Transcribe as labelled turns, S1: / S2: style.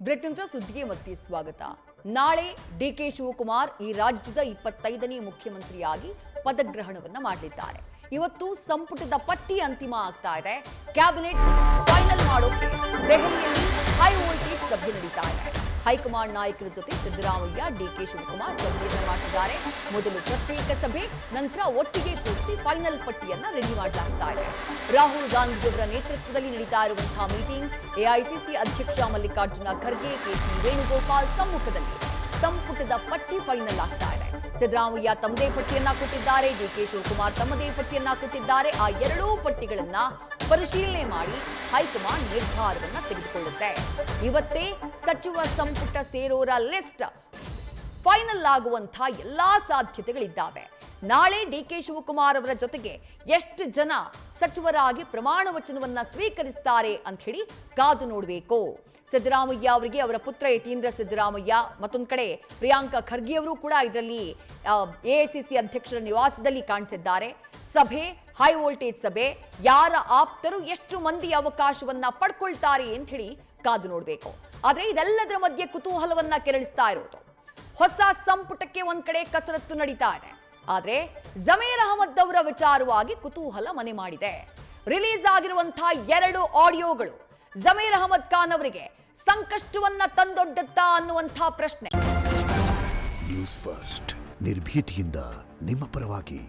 S1: Breaking ಸುದ್ದಿಗೆ ಮತ್ತೆ ಸ್ವಾಗತ. ನಾಳೆ ಡಿಕೆ ಶಿವಕುಮಾರ್ ಈ ರಾಜ್ಯದ 25ನೇ ಮುಖ್ಯಮಂತ್ರಿಯಾಗಿ ಪದಗ್ರಹಣವನ್ನ ಮಾಡಲಿದ್ದಾರೆ. ಇವತ್ತು ಸಂಪುಟದ ಪಟ್ಟಿ ಅಂತಿಮ ಆಗ್ತಾ ಇದೆ. ಕ್ಯಾಬಿನೆಟ್ ಫೈನಲ್ ಮಾಡೋಕೆ ದೆಹಲಿಯಲ್ಲಿ ಹೈ ವೋಲ್ಟೇಜ್ ಸಭೆ ನಡೀತಾ ಇದೆ. ಹೈಕಮಾಂಡ್ ನಾಯಕರ ಜೊತೆ ಸಿದ್ದರಾಮಯ್ಯ, ಡಿಕೆ ಶಿವಕುಮಾರ್ ಸಭೆಯನ್ನು ಮಾಡಿದ್ದಾರೆ. ಮೊದಲು ಪ್ರತ್ಯೇಕ ಸಭೆ, ನಂತರ ಒಟ್ಟಿಗೆ ಕೂರಿಸಿ ಫೈನಲ್ ಪಟ್ಟಿಯನ್ನ ರೆಡಿ ಮಾಡಲಾಗ್ತಾ ಇದೆ. ರಾಹುಲ್ ಗಾಂಧಿಯವರ ನೇತೃತ್ವದಲ್ಲಿ ನಡೀತಾ ಇರುವಂತಹ ಮೀಟಿಂಗ್ ಎಐಸಿಸಿ ಅಧ್ಯಕ್ಷ ಮಲ್ಲಿಕಾರ್ಜುನ ಖರ್ಗೆ, ಕೆಸಿ ವೇಣುಗೋಪಾಲ್ ಸಮ್ಮುಖದಲ್ಲಿ ಸಂಪುಟದ ಪಟ್ಟಿ ಫೈನಲ್ ಆಗ್ತಾ ಇದೆ. ಸಿದ್ದರಾಮಯ್ಯ ತಮ್ಮದೇ ಪಟ್ಟಿಯನ್ನ ಕೊಟ್ಟಿದ್ದಾರೆ, ಡಿಕೆ ಶಿವಕುಮಾರ್ ತಮ್ಮದೇ ಪಟ್ಟಿಯನ್ನ ಕೊಟ್ಟಿದ್ದಾರೆ. ಆ ಎರಡೂ ಪಟ್ಟಿಗಳನ್ನ ಪರಿಶೀಲನೆ ಮಾಡಿ ಹೈಕಮಾಂಡ್ ನಿರ್ಧಾರವನ್ನ ತೆಗೆದುಕೊಳ್ಳುತ್ತೆ. ಇವತ್ತೇ ಸಚಿವ ಸಂಪುಟ ಸೇರೋರ ಲಿಸ್ಟ್ ಫೈನಲ್ ಆಗುವಂತಹ ಎಲ್ಲಾ ಸಾಧ್ಯತೆಗಳಿದ್ದಾವೆ. ನಾಳೆ ಡಿಕೆ ಶಿವಕುಮಾರ್ ಅವರ ಜೊತೆಗೆ ಎಷ್ಟು ಜನ ಸಚಿವರಾಗಿ ಪ್ರಮಾಣ ವಚನವನ್ನ ಸ್ವೀಕರಿಸುತ್ತಾರೆ ಅಂತ ಹೇಳಿ ಕಾದು ನೋಡಬೇಕು. ಸಿದ್ದರಾಮಯ್ಯ ಅವರಿಗೆ ಅವರ ಪುತ್ರ ಯತೀಂದ್ರ ಸಿದ್ದರಾಮಯ್ಯ, ಮತ್ತೊಂದು ಕಡೆ ಪ್ರಿಯಾಂಕಾ ಖರ್ಗೆ ಅವರು ಕೂಡ ಇದರಲ್ಲಿ ಎಐಸಿಸಿ ಅಧ್ಯಕ್ಷರ ನಿವಾಸದಲ್ಲಿ ಕಾಣಿಸಿದ್ದಾರೆ. ಸಭೆ ಹೈ ವೋಲ್ಟೇಜ್ ಸಭೆ, ಯಾರ ಆಪ್ತರು ಎಷ್ಟು ಮಂದಿ ಅವಕಾಶವನ್ನ ಪಡ್ಕೊಳ್ತಾರೆ ಅಂತ ಹೇಳಿ ಕಾದು ನೋಡಬೇಕು. ಆದ್ರೆ ಇದೆಲ್ಲದರ ಮಧ್ಯೆ ಕುತೂಹಲವನ್ನ ಕೆರಳಿಸ್ತಾ ಇರೋದು ಹೊಸ ಸಂಪುಟಕ್ಕೆ ಒಂದ್ ಕಡೆ ಕಸರತ್ತು ನಡೀತಾ ಇದೆ. ಆದ್ರೆ ಜಮೀರ್ ಅಹಮದ್ ಅವರ ವಿಚಾರವಾಗಿ ಕುತೂಹಲ ಮನೆ ಮಾಡಿದೆ. ರಿಲೀಸ್ ಆಗಿರುವಂತಹ 2 ಆಡಿಯೋಗಳು ಜಮೀರ್ ಅಹಮದ್ ಖಾನ್ ಅವರಿಗೆ ಸಂಕಷ್ಟವನ್ನ ತಂದೊಡ್ಡುತ್ತಾ ಅನ್ನುವಂತಹ ಪ್ರಶ್ನೆ.
S2: ನ್ಯೂಸ್ ಫಸ್ಟ್, ನಿರ್ಭೀತಿಯಿಂದ ನಿಮ್ಮ ಪರವಾಗಿ.